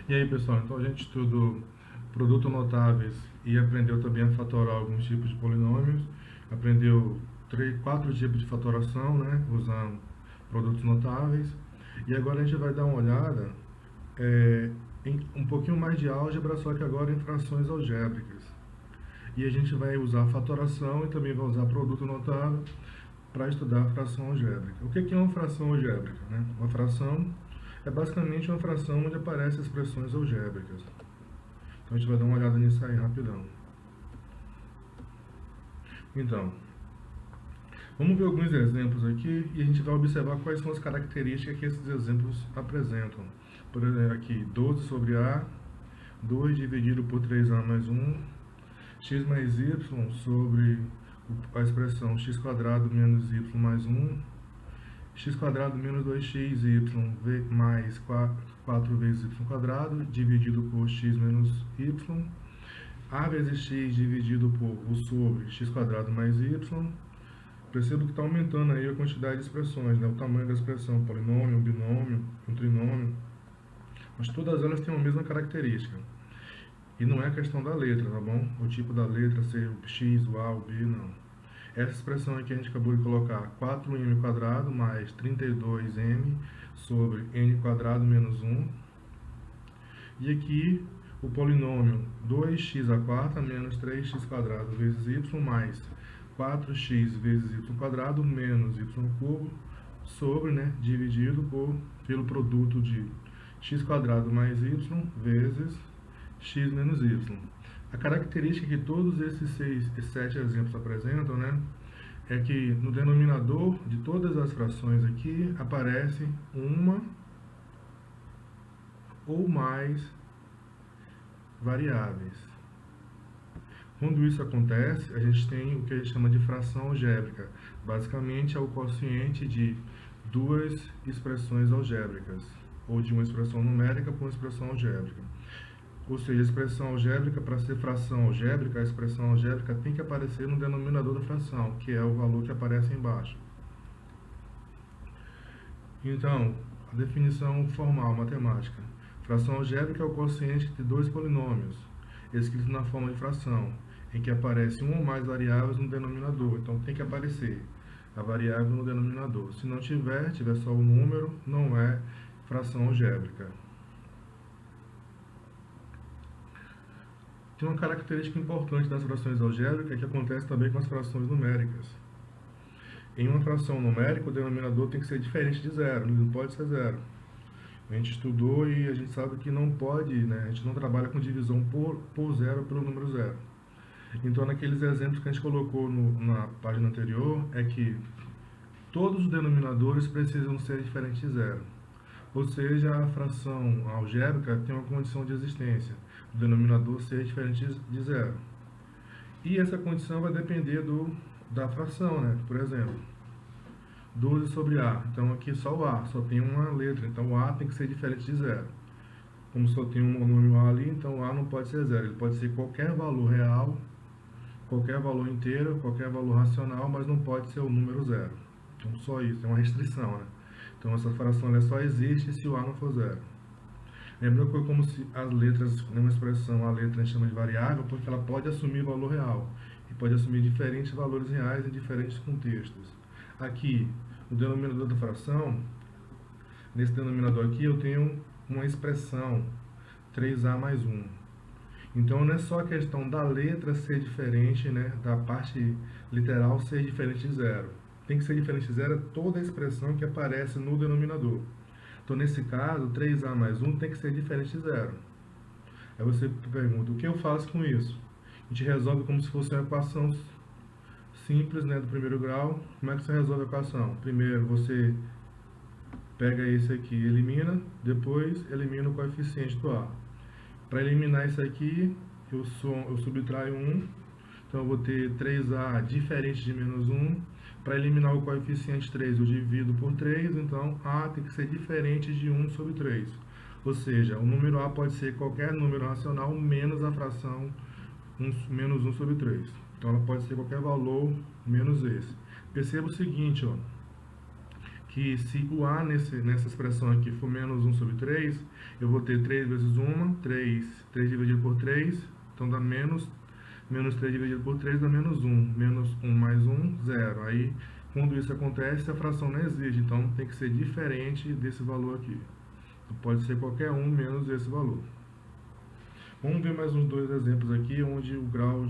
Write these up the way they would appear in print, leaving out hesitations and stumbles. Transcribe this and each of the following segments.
E aí, pessoal, então a gente estudou produtos notáveis e aprendeu também a fatorar alguns tipos de polinômios. Aprendeu quatro tipos de fatoração, né, usando produtos notáveis. E agora a gente vai dar uma olhada em um pouquinho mais de álgebra, só que agora em frações algébricas. E a gente vai usar fatoração e também vai usar produto notável para estudar a fração algébrica. O que é uma fração algébrica, né? Uma fração é basicamente uma fração onde aparecem expressões algébricas. Então a gente vai dar uma olhada nisso aí rapidão. Então, vamos ver alguns exemplos aqui e a gente vai observar quais são as características que esses exemplos apresentam. Por exemplo, aqui 12 sobre A, 2 dividido por 3A mais 1, x mais y sobre a expressão x quadrado menos y mais 1, x quadrado menos 2xy mais 4 vezes y quadrado, dividido por x menos y, a vezes x dividido por o sobre x quadrado mais y. Percebo que está aumentando aí a quantidade de expressões, né? O tamanho da expressão, polinômio, binômio, um trinômio, mas todas elas têm a mesma característica. E não é questão da letra, tá bom? O tipo da letra, ser o x, o a, o b, não. Essa expressão aqui a gente acabou de colocar 4m quadrado mais 32m sobre n quadrado menos 1. E aqui o polinômio 2x à quarta menos 3x quadrado vezes y mais 4x vezes y quadrado menos y cubo sobre, né, dividido pelo produto de x quadrado mais y vezes x menos y. A característica que todos esses 7 exemplos apresentam, né, é que no denominador de todas as frações aqui aparece uma ou mais variáveis. Quando isso acontece, a gente tem o que a gente chama de fração algébrica. Basicamente é o quociente de duas expressões algébricas, ou de uma expressão numérica para uma expressão algébrica. Ou seja, a expressão algébrica, para ser fração algébrica, a expressão algébrica tem que aparecer no denominador da fração, que é o valor que aparece embaixo. Então, a definição formal, matemática. Fração algébrica é o quociente de dois polinômios, escrito na forma de fração, em que aparece uma ou mais variáveis no denominador. Então, tem que aparecer a variável no denominador. Se não tiver só o número, não é fração algébrica. Tem uma característica importante das frações algébricas que acontece também com as frações numéricas. Em uma fração numérica, o denominador tem que ser diferente de zero, ele não pode ser zero. A gente estudou e a gente sabe que não pode, né? A gente não trabalha com divisão por zero pelo número zero. Então, naqueles exemplos que a gente colocou na página anterior, é que todos os denominadores precisam ser diferentes de zero. Ou seja, a fração algébrica tem uma condição de existência, o denominador ser diferente de zero. E essa condição vai depender da fração, né? Por exemplo, 12 sobre A. Então aqui só o A, só tem uma letra, então o A tem que ser diferente de zero. Como só tem um monômio A ali, então o A não pode ser zero, ele pode ser qualquer valor real, qualquer valor inteiro, qualquer valor racional, mas não pode ser o número zero. Então só isso, é uma restrição, né? Então essa fração ela só existe se o A não for zero. Lembra que é como se as letras, numa expressão, a letra a gente chama de variável, porque ela pode assumir valor real e pode assumir diferentes valores reais em diferentes contextos. Aqui, no denominador da fração, nesse denominador aqui eu tenho uma expressão 3A mais 1. Então não é só a questão da letra ser diferente, né, da parte literal ser diferente de zero. Tem que ser diferente de zero é toda a expressão que aparece no denominador. Então, nesse caso, 3A mais 1 tem que ser diferente de zero. Aí você pergunta, o que eu faço com isso? A gente resolve como se fosse uma equação simples, né, do primeiro grau. Como é que você resolve a equação? Primeiro, você pega esse aqui e elimina, depois elimina o coeficiente do A. Para eliminar isso aqui, eu subtraio 1, então eu vou ter 3A diferente de menos 1. Para eliminar o coeficiente 3, eu divido por 3, então A tem que ser diferente de 1 sobre 3. Ou seja, o número A pode ser qualquer número racional menos a fração menos 1 sobre 3. Então ela pode ser qualquer valor menos esse. Perceba o seguinte, ó, que se o A nessa expressão aqui for menos 1 sobre 3, eu vou ter 3 vezes 1, 3 dividido por 3, então dá menos 3 dividido por 3 dá menos 1. Menos 1 mais 1, 0. Aí, quando isso acontece, a fração não existe, então tem que ser diferente desse valor aqui. Então, pode ser qualquer um menos esse valor. Vamos ver mais uns dois exemplos aqui, onde o grau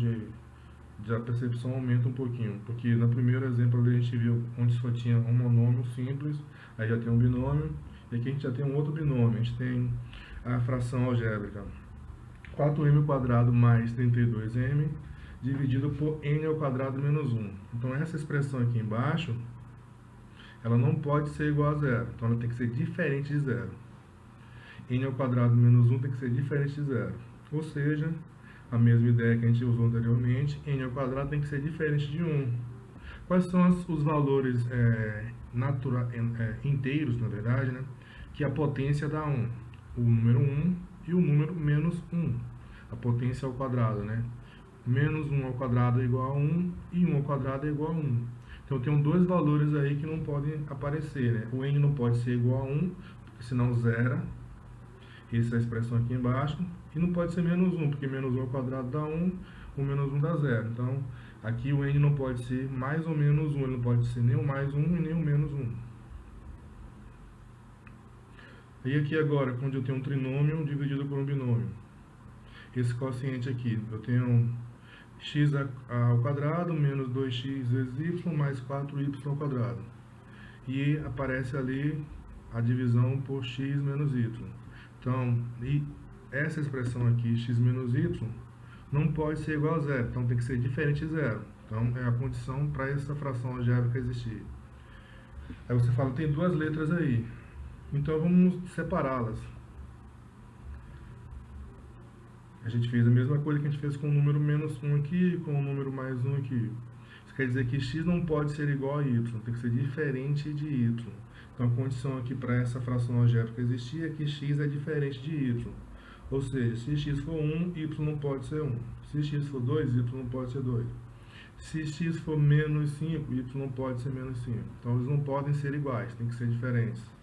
da percepção aumenta um pouquinho. Porque no primeiro exemplo ali a gente viu onde só tinha um monômio simples, aí já tem um binômio, e aqui a gente já tem um outro binômio, a gente tem a fração algébrica 4m² mais 32m dividido por n² menos 1. Então essa expressão aqui embaixo, ela não pode ser igual a zero, então ela tem que ser diferente de zero. n² menos 1 tem que ser diferente de zero. Ou seja, a mesma ideia que a gente usou anteriormente, n² tem que ser diferente de 1. Quais são os valores inteiros, na verdade, né, que a potência dá 1? O número 1 e o número menos 1. A potência ao quadrado, né? Menos 1 ao quadrado é igual a 1 e 1 ao quadrado é igual a 1. Então, tem dois valores aí que não podem aparecer, né? O n não pode ser igual a 1, porque senão zera. Essa é a expressão aqui embaixo. E não pode ser menos 1, porque menos 1 ao quadrado dá 1, o menos 1 dá 0. Então, aqui o n não pode ser mais ou menos 1, ele não pode ser nem o mais 1 e nem o menos 1. E aqui agora, quando eu tenho um trinômio dividido por um binômio. Esse quociente aqui, eu tenho x ao quadrado menos 2x vezes y mais 4y². E aparece ali a divisão por x menos y. Então, e essa expressão aqui, x menos y, não pode ser igual a zero. Então, tem que ser diferente de zero. Então, é a condição para essa fração algébrica existir. Aí você fala, tem duas letras aí. Então, vamos separá-las. A gente fez a mesma coisa que a gente fez com o número menos 1 aqui e com o número mais 1 aqui. Isso quer dizer que x não pode ser igual a y, tem que ser diferente de y. Então, a condição aqui para essa fração algébrica existir é que x é diferente de y. Ou seja, se x for 1, y não pode ser 1. Se x for 2, y não pode ser 2. Se x for menos 5, y não pode ser menos 5. Então, eles não podem ser iguais, tem que ser diferentes.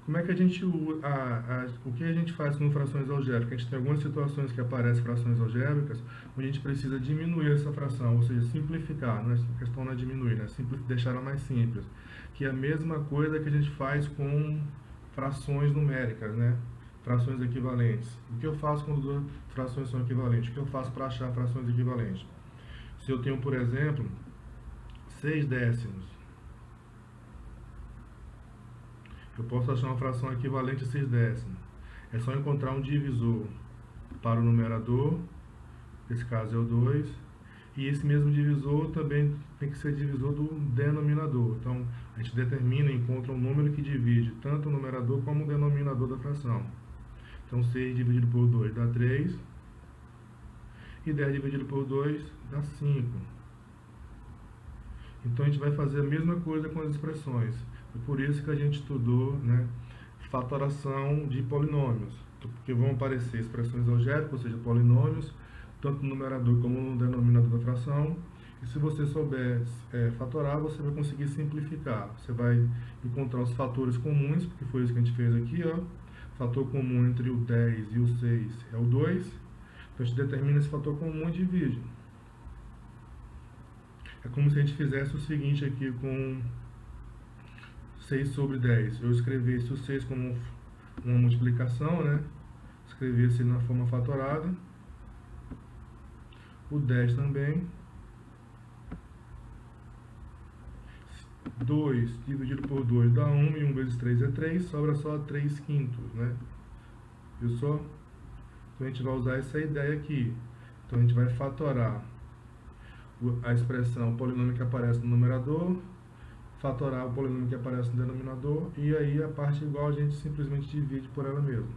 Como é que a gente o que a gente faz com frações algébricas? A gente tem algumas situações que aparecem frações algébricas onde a gente precisa diminuir essa fração, ou seja, simplificar, né? A questão não é diminuir, né? Deixar ela mais simples, que é a mesma coisa que a gente faz com frações numéricas, né? Frações equivalentes. O que eu faço quando duas frações são equivalentes? O que eu faço para achar frações equivalentes? Se eu tenho, por exemplo, 6 décimos, eu posso achar uma fração equivalente a 6 décimos. É só encontrar um divisor para o numerador, nesse caso é o 2, e esse mesmo divisor também tem que ser divisor do denominador. Então, a gente determina e encontra um número que divide tanto o numerador como o denominador da fração. Então, 6 dividido por 2 dá 3, e 10 dividido por 2 dá 5. Então, a gente vai fazer a mesma coisa com as expressões. É por isso que a gente estudou, né, fatoração de polinômios, porque vão aparecer expressões algébricas, ou seja, polinômios, tanto no numerador como no denominador da fração. E se você souber fatorar, você vai conseguir simplificar. Você vai encontrar os fatores comuns, porque foi isso que a gente fez aqui, ó. Fator comum entre o 10 e o 6 é o 2. Então, a gente determina esse fator comum e divide. É como se a gente fizesse o seguinte aqui com 6 sobre 10. Eu escrevesse o 6 como uma multiplicação, né? Escrevesse na forma fatorada. O 10 também. 2 dividido por 2 dá 1, e 1 vezes 3 é 3, sobra só 3 quintos, né? Viu só? Então, a gente vai usar essa ideia aqui. Então, a gente vai fatorar a expressão polinômio que aparece no numerador, fatorar o polinômio que aparece no denominador, e aí a parte igual a gente simplesmente divide por ela mesma.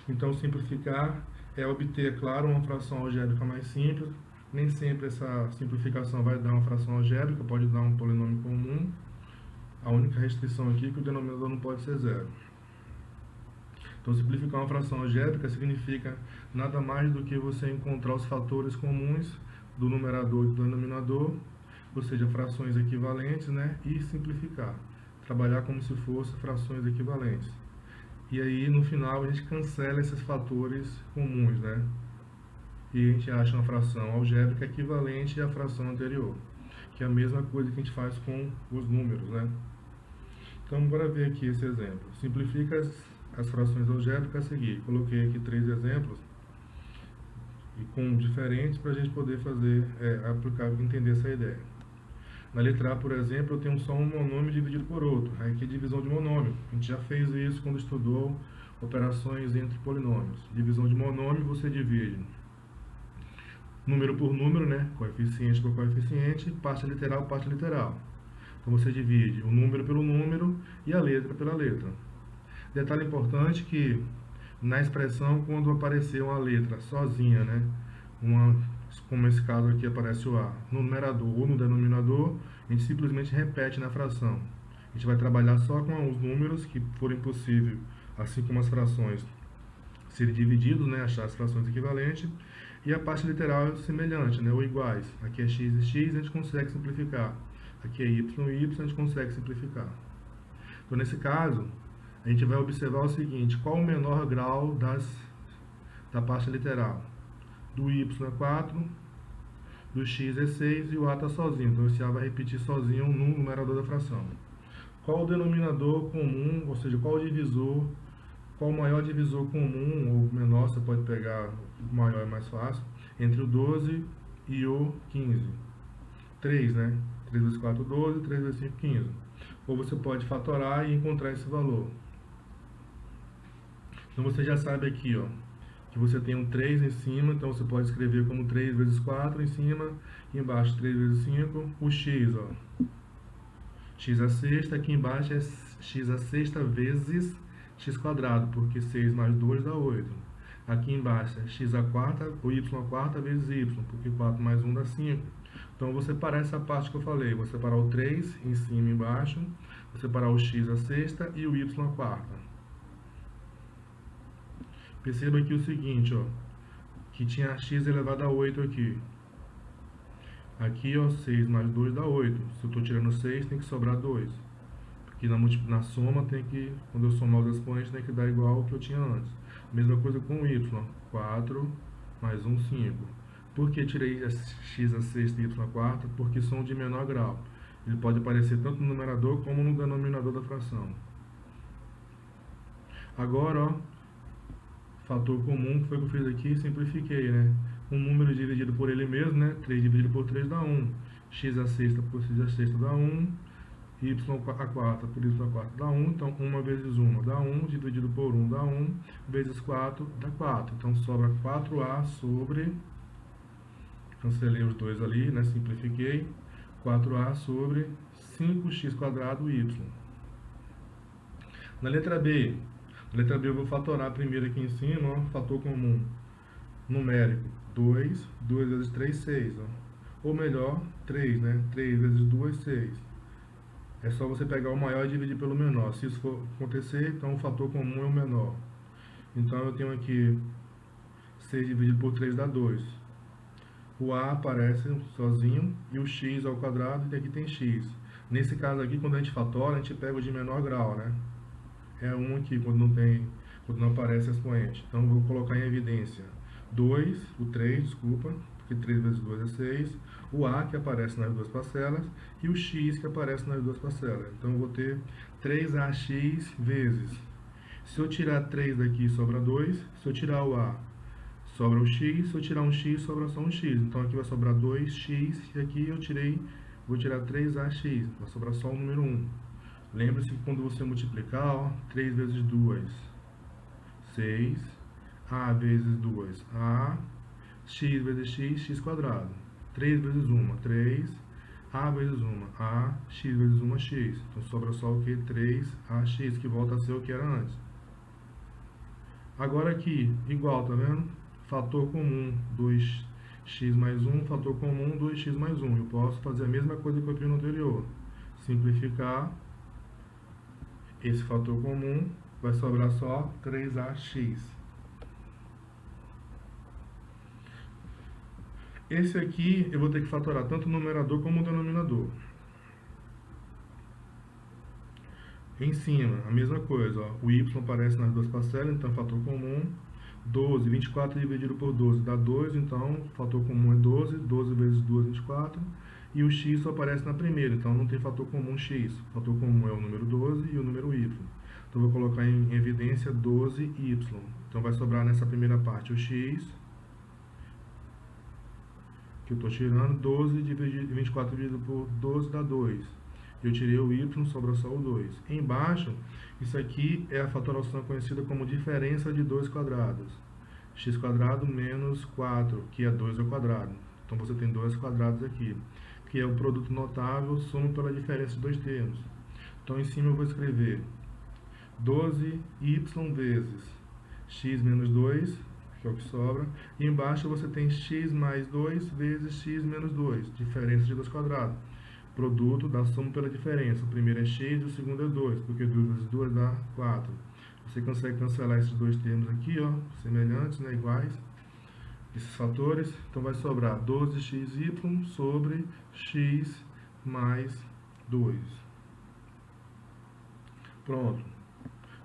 Então, simplificar é obter, claro, uma fração algébrica mais simples. Nem sempre essa simplificação vai dar uma fração algébrica, pode dar um polinômio comum. A única restrição aqui é que o denominador não pode ser zero. Então, simplificar uma fração algébrica significa nada mais do que você encontrar os fatores comuns do numerador e do denominador, ou seja, frações equivalentes, né? E simplificar. Trabalhar como se fossem frações equivalentes. E aí, no final, a gente cancela esses fatores comuns, né? E a gente acha uma fração algébrica equivalente à fração anterior, que é a mesma coisa que a gente faz com os números, né? Então, bora ver aqui esse exemplo. Simplifica as frações algébricas a seguir. Coloquei aqui 3 exemplos e com diferentes para a gente poder fazer, aplicar, entender essa ideia. Na letra A, por exemplo, eu tenho só um monômio dividido por outro. Aqui é divisão de monômio. A gente já fez isso quando estudou operações entre polinômios. Divisão de monômio, você divide número por número, né? Coeficiente por coeficiente, parte literal, parte literal. Então você divide o número pelo número e a letra pela letra. Detalhe importante que na expressão, quando aparecer uma letra sozinha, né? Como esse caso aqui aparece o A, no numerador ou no denominador, a gente simplesmente repete na fração. A gente vai trabalhar só com os números que forem possível, assim como as frações serem divididos, né? Achar as frações equivalentes. E a parte literal é semelhante, né? Ou iguais. Aqui é x e x, a gente consegue simplificar. Aqui é y e y, a gente consegue simplificar. Então, nesse caso, a gente vai observar o seguinte: qual o menor grau da parte literal? Do y é 4, do x é 6 e o a está sozinho. Então, esse a vai repetir sozinho no numerador da fração. Qual o denominador comum, ou seja, qual o divisor, qual o maior divisor comum, ou menor, você pode pegar o maior, é mais fácil, entre o 12 e o 15? 3, né? 3 vezes 4, 12, 3 vezes 5, 15. Ou você pode fatorar e encontrar esse valor. Então você já sabe aqui, ó, que você tem um 3 em cima, então você pode escrever como 3 vezes 4 em cima, e embaixo 3 vezes 5, o x, ó. X a sexta, aqui embaixo é x a sexta vezes x quadrado, porque 6 mais 2 dá 8. Aqui embaixo é x a quarta, ou y a quarta vezes y, porque 4 mais 1 dá 5. Então, vou separar essa parte que eu falei. Vou separar o 3 em cima e embaixo. Vou separar o x a sexta e o y a quarta. Perceba aqui o seguinte, ó, que tinha x elevado a 8 aqui. Aqui, ó, 6 mais 2 dá 8. Se eu estou tirando 6, tem que sobrar 2. Porque na soma, quando eu somar os expoentes, tem que dar igual ao que eu tinha antes. Mesma coisa com o y. 4 mais 1, 5. Por que tirei x a sexta e y a quarta? Porque são de menor grau. Ele pode aparecer tanto no numerador como no denominador da fração. Agora, ó, fator comum, que foi o que eu fiz aqui, simplifiquei, né? Um número dividido por ele mesmo, né? 3 dividido por 3 dá 1. X a sexta por x a sexta dá 1. Y a quarta por y a quarta dá 1. Então, 1 vezes 1 dá 1. Dividido por 1 dá 1. Vezes 4 dá 4. Então, sobra 4a sobre... Cancelei os dois ali, né? Simplifiquei. 4a sobre 5x quadrado y. Na letra B eu vou fatorar primeiro aqui em cima, ó, fator comum numérico. 2 vezes 3, 6. Ó. Ou melhor, 3, né? 3 vezes 2, 6. É só você pegar o maior e dividir pelo menor. Se isso for acontecer, então o fator comum é o menor. Então eu tenho aqui 6 dividido por 3 dá 2. O a aparece sozinho e o x ao quadrado, e aqui tem x. Nesse caso aqui, quando a gente fatora, a gente pega o de menor grau, né? É 1 aqui, quando não aparece expoente. Então, eu vou colocar em evidência 2, o 3, desculpa, porque 3 vezes 2 é 6. O a, que aparece nas duas parcelas, e o x, que aparece nas duas parcelas. Então, eu vou ter 3ax vezes. Se eu tirar 3 daqui, sobra 2. Se eu tirar o a, sobra o x. Se eu tirar um x, sobra só um x. Então, aqui vai sobrar 2x, e aqui vou tirar 3ax. Vai sobrar só o número 1. Lembre-se que quando você multiplicar, ó, 3 vezes 2, 6. A vezes 2, A. X vezes x, x quadrado. 3 vezes 1, 3. A vezes 1, A. X vezes 1, x. Então, sobra só o que? 3ax, que volta a ser o que era antes. Agora aqui, igual, tá vendo? Fator comum, 2x mais 1. Fator comum, 2x mais 1. Eu posso fazer a mesma coisa que eu fiz no anterior. Simplificar esse fator comum, vai sobrar só 3AX. Esse aqui eu vou ter que fatorar tanto o numerador como o denominador. Em cima, a mesma coisa, ó, o y aparece nas duas parcelas, então fator comum. 12, 24 dividido por 12 dá 2, então o fator comum é 12, 12 vezes 2, 24. E o x só aparece na primeira, então não tem fator comum x. O fator comum é o número 12 e o número y. Então vou colocar em evidência 12y. Então vai sobrar nessa primeira parte o x, que eu estou tirando, 12 dividido, 24 dividido por 12 dá 2. Eu tirei o y, sobra só o 2. Embaixo, isso aqui é a fatoração conhecida como diferença de 2 quadrados. X quadrado menos 4, que é 2 ao quadrado. Então você tem 2 quadrados aqui, que é o produto notável, soma pela diferença de dois termos. Então em cima eu vou escrever 12y vezes x menos 2, que é o que sobra. E embaixo você tem x mais 2 vezes x menos 2, diferença de 2 quadrados. Produto da soma pela diferença. O primeiro é x e o segundo é 2, porque 2 vezes 2 dá 4. Você consegue cancelar esses dois termos aqui, ó, semelhantes, né, iguais, esses fatores. Então vai sobrar 12xy sobre x mais 2. Pronto.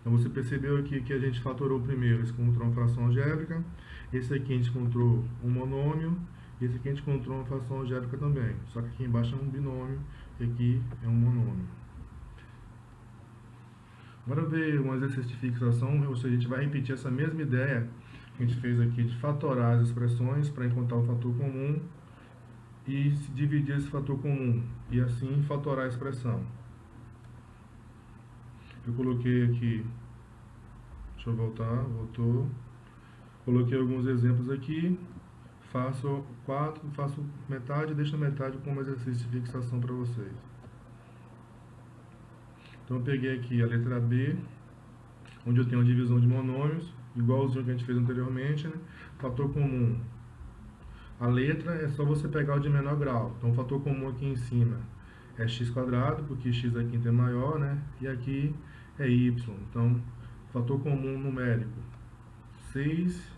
Então você percebeu aqui que a gente fatorou primeiro, esse encontrou uma fração algébrica. Esse aqui a gente encontrou um monômio. E esse aqui a gente encontrou uma fração algébrica também. Só que aqui embaixo é um binômio e aqui é um monômio. Agora ver um exercício de fixação, ou seja, a gente vai repetir essa mesma ideia que a gente fez aqui de fatorar as expressões para encontrar o fator comum e dividir esse fator comum e assim fatorar a expressão. Eu coloquei aqui, deixa eu voltar, voltou. Coloquei alguns exemplos aqui. Faço 4, faço metade e deixo a metade como exercício de fixação para vocês. Então eu peguei aqui a letra B, onde eu tenho a divisão de monômios, igualzinho que a gente fez anteriormente, né? Fator comum. A letra é só você pegar o de menor grau. Então o fator comum aqui em cima é x quadrado, porque x aqui é maior, né? E aqui é y. Então, fator comum numérico, 6,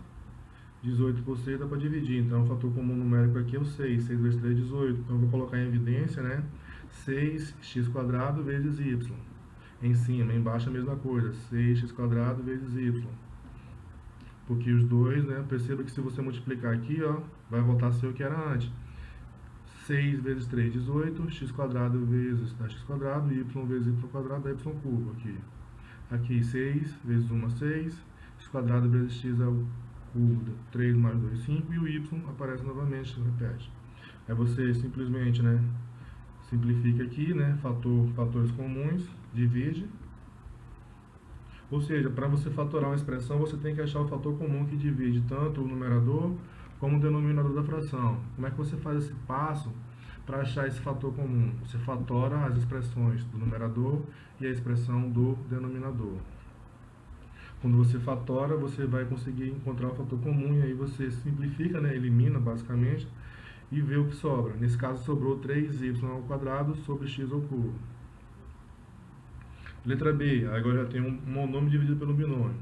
18 por 6 dá para dividir, então o fator comum numérico aqui é o 6, 6 vezes 3 é 18, então eu vou colocar em evidência, né, 6x² vezes y, em cima, embaixo a mesma coisa, 6x² vezes y, porque os dois, né, perceba que se você multiplicar aqui, ó, vai voltar a ser o que era antes, 6 vezes 3, 18, x² vezes x², y vezes y² dá y³, aqui 6 vezes 1, 6, x² vezes x é o cubo, 3 mais 2, 5, e o y aparece novamente, repete. Aí você simplesmente, né, simplifica aqui, né, fatores comuns, divide. Ou seja, para você fatorar uma expressão, você tem que achar o fator comum que divide tanto o numerador como o denominador da fração. Como é que você faz esse passo para achar esse fator comum? Você fatora as expressões do numerador e a expressão do denominador. Quando você fatora, você vai conseguir encontrar o fator comum e aí você simplifica, né, elimina basicamente e vê o que sobra. Nesse caso sobrou 3y² sobre x². Letra B, agora já tem um monômio dividido pelo binômio.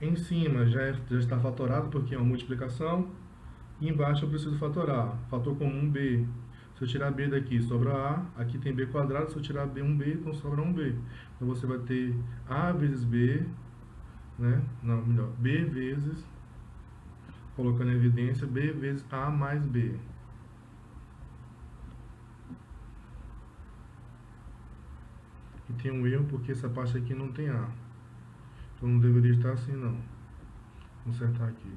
Em cima já está fatorado porque é uma multiplicação. E embaixo eu preciso fatorar. Fator comum B. Se eu tirar B daqui, sobra A. Aqui tem B². Se eu tirar B, 1B, então sobra 1B. Então você vai ter A vezes B, né? Não, melhor, B vezes, colocando em evidência, B vezes A mais B. E tem um erro porque essa parte aqui não tem A. Então não deveria estar assim, não. Vou consertar aqui.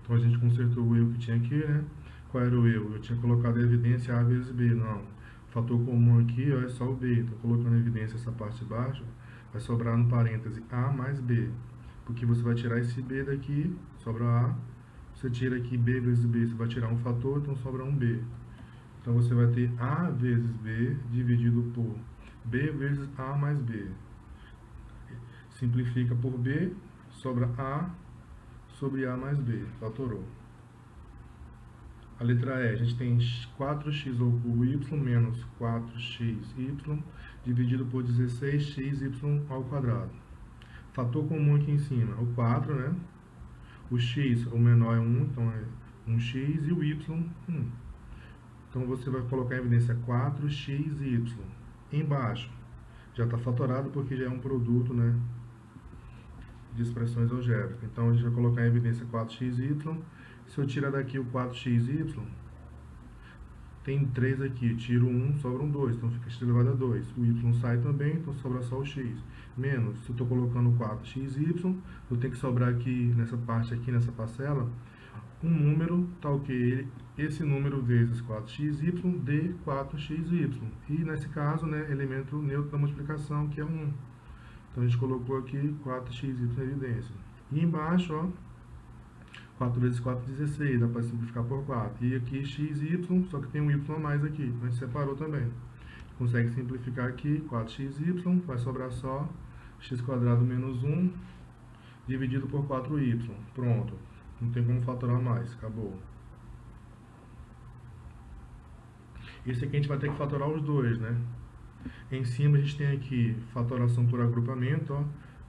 Então a gente consertou o erro que tinha aqui, né? Qual era o erro? Eu tinha colocado em evidência A vezes B. Não. O fator comum aqui, ó, é só o B. Então colocando em evidência essa parte de baixo, vai sobrar no parêntese A mais B. Porque você vai tirar esse B daqui, sobra A. Você tira aqui B vezes B, você vai tirar um fator, então sobra um B. Então você vai ter A vezes B dividido por B vezes A mais B. Simplifica por B, sobra A sobre A mais B. Fatorou. A letra E, a gente tem 4x ao cubo y menos 4xy dividido por 16xy ao quadrado. Fator comum aqui em cima, o 4, né? O x, o menor é 1, então é 1x, e o y, 1. Então você vai colocar em evidência 4xy. Embaixo, já está fatorado porque já é um produto, né, de expressões algébricas. Então a gente vai colocar em evidência 4xy. Se eu tirar daqui o 4xy, tem 3 aqui, tiro 1, sobra um 2, então fica x elevado a 2. O y sai também, então sobra só o x. Menos, se eu estou colocando 4xy, eu tenho que sobrar aqui, nessa parte aqui, nessa parcela, um número tal que esse número vezes 4xy dê 4xy. E nesse caso, né, elemento neutro da multiplicação, que é 1. Então a gente colocou aqui 4xy em evidência. E embaixo, ó, 4 vezes 4, 16, dá para simplificar por 4. E aqui xy, só que tem um y a mais aqui, então a gente separou também. Consegue simplificar aqui, 4xy, vai sobrar só x² menos 1 dividido por 4y. Pronto, não tem como fatorar mais, acabou. Esse aqui a gente vai ter que fatorar os dois, né? Em cima a gente tem aqui fatoração por agrupamento, ó.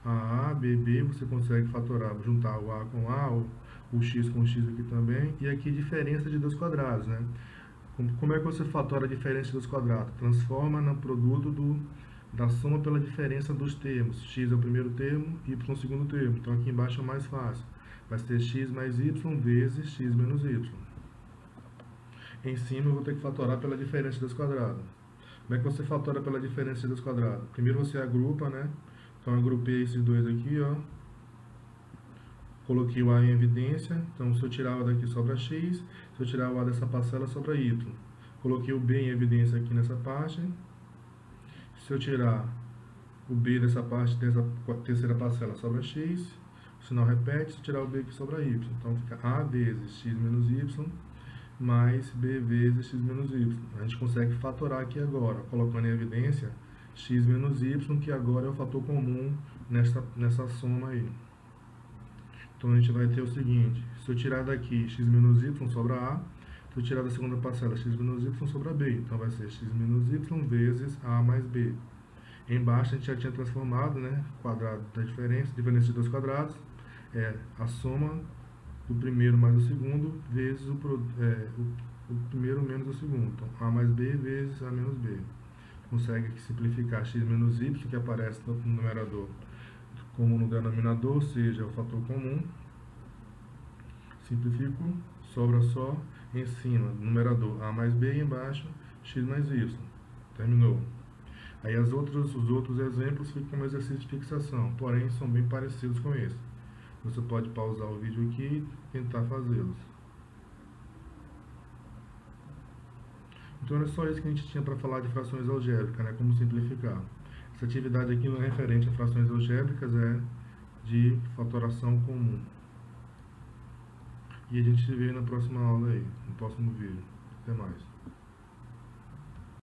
A, B, B, você consegue fatorar, juntar o A com A, o X com o X aqui também. E aqui diferença de 2 quadrados, né? Como é que você fatora a diferença de 2 quadrados? Transforma no produto da soma pela diferença dos termos. X é o primeiro termo, Y é o segundo termo. Então aqui embaixo é mais fácil. Vai ser x mais y vezes x menos y. Em cima eu vou ter que fatorar pela diferença de 2 quadrados. Como é que você fatora pela diferença de 2 quadrados? Primeiro você agrupa, né? Então eu agrupei esses dois aqui, ó. Coloquei o A em evidência. Então se eu tirar o A daqui sobra x. Se eu tirar o A dessa parcela sobra y. Coloquei o B em evidência aqui nessa parte. Se eu tirar o B dessa parte, dessa terceira parcela, sobra x. O sinal repete. Se eu tirar o B aqui sobra y. Então fica A vezes x menos y mais B vezes x menos y. A gente consegue fatorar aqui agora, colocando em evidência x menos y, que agora é o fator comum nessa soma aí. Então a gente vai ter o seguinte, se eu tirar daqui x menos y, sobra A. Se eu tirar da segunda parcela x menos y, sobra B. Então vai ser x menos y vezes A mais B. Embaixo a gente já tinha transformado, né, quadrado da diferença de 2 quadrados, é a soma do primeiro mais o segundo vezes o primeiro menos o segundo. Então, A mais B vezes A menos B. Consegue aqui simplificar x menos y, que aparece no numerador, como no denominador, ou seja, o fator comum. Simplifico, sobra só em cima, numerador A mais B, e embaixo x mais y. Terminou. Aí os outros exemplos ficam como exercício de fixação, porém são bem parecidos com esse. Você pode pausar o vídeo aqui e tentar fazê-los. Então era só isso que a gente tinha para falar de frações algébricas, né? Como simplificar. Essa atividade aqui não é referente a frações algébricas, é de fatoração comum. E a gente se vê na próxima aula aí, no próximo vídeo. Até mais.